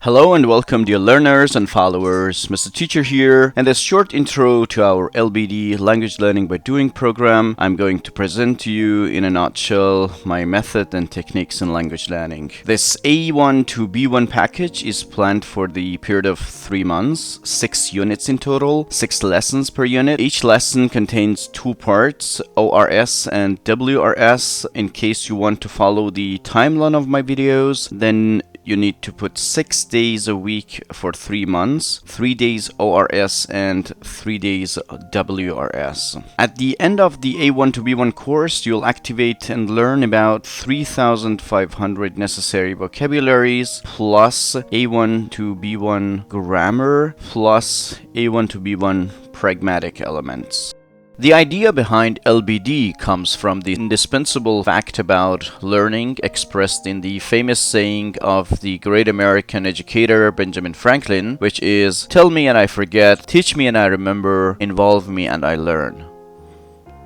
Hello and welcome dear learners and followers, Mr. Teacher here. In this short intro to our LBD Language Learning by Doing program, I'm going to present to you in a nutshell my method and techniques in language learning. This A1 to B1 package is planned for the period of 3 months, 6 units in total, 6 lessons per unit. Each lesson contains 2 parts, ORS and WRS. In case you want to follow the timeline of my videos, then you need to put 6 days a week for 3 months, 3 days ORS and 3 days WRS. At the end of the A1 to B1 course, you'll activate and learn about 3,500 necessary vocabularies, plus A1 to B1 grammar, plus A1 to B1 pragmatic elements. The idea behind LBD comes from the indispensable fact about learning expressed in the famous saying of the great American educator Benjamin Franklin, which is, "Tell me and I forget, teach me and I remember, involve me and I learn."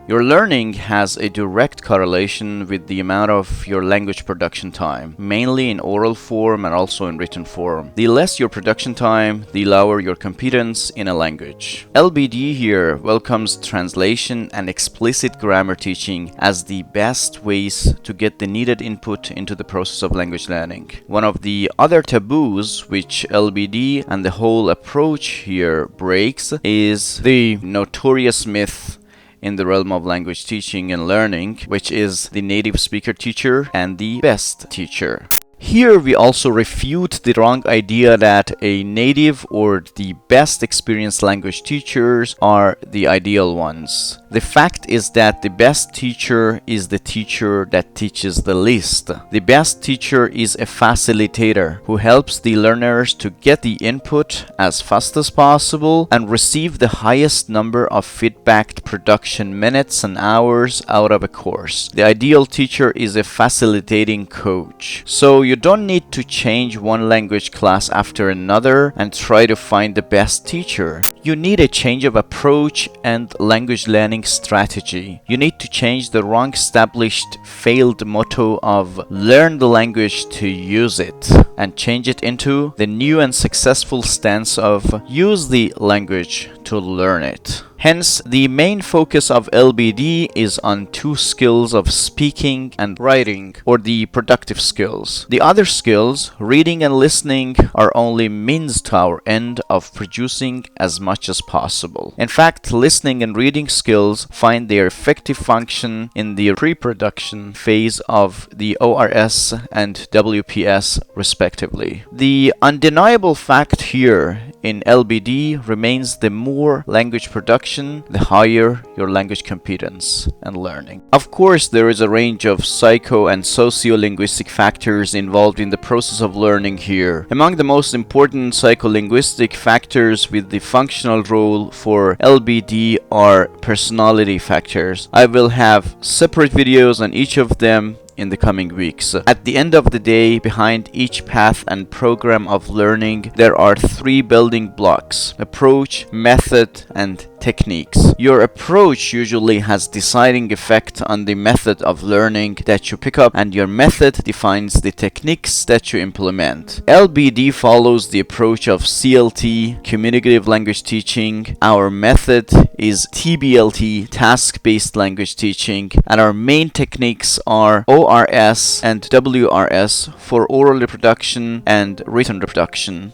Your learning has a direct correlation with the amount of your language production time, mainly in oral form and also in written form. The less your production time, the lower your competence in a language. LBD here welcomes translation and explicit grammar teaching as the best ways to get the needed input into the process of language learning. One of the other taboos which LBD and the whole approach here breaks is the notorious myth in the realm of language teaching and learning, which is the native speaker teacher and the best teacher. Here we also refute the wrong idea that a native or the best experienced language teachers are the ideal ones. The fact is that the best teacher is the teacher that teaches the least. The best teacher is a facilitator who helps the learners to get the input as fast as possible and receive the highest number of feedbacked production minutes and hours out of a course. The ideal teacher is a facilitating coach. So you don't need to change one language class after another and try to find the best teacher. You need a change of approach and language learning strategy. You need to change the wrong established failed motto of learn the language to use it and change it into the new and successful stance of use the language to learn it. Hence, the main focus of LBD is on 2 skills of speaking and writing, or the productive skills. The other skills, reading and listening, are only means to our end of producing as much as possible. In fact, listening and reading skills find their effective function in the pre-production phase of the ORS and WPS respectively. The undeniable fact here in LBD remains the more language production, the higher your language competence and learning. Of course, there is a range of psycho and socio-linguistic factors involved in the process of learning here. Among the most important psycholinguistic factors with the functional role for LBD are personality factors. I will have separate videos on each of them in the coming weeks. At the end of the day, behind each path and program of learning, there are 3 building blocks: approach, method, and techniques. Your approach usually has deciding effect on the method of learning that you pick up, and your method defines the techniques that you implement. LBD follows the approach of CLT, communicative language teaching. Our method is TBLT, task-based language teaching, and our main techniques are ORS and WRS for oral reproduction and written reproduction.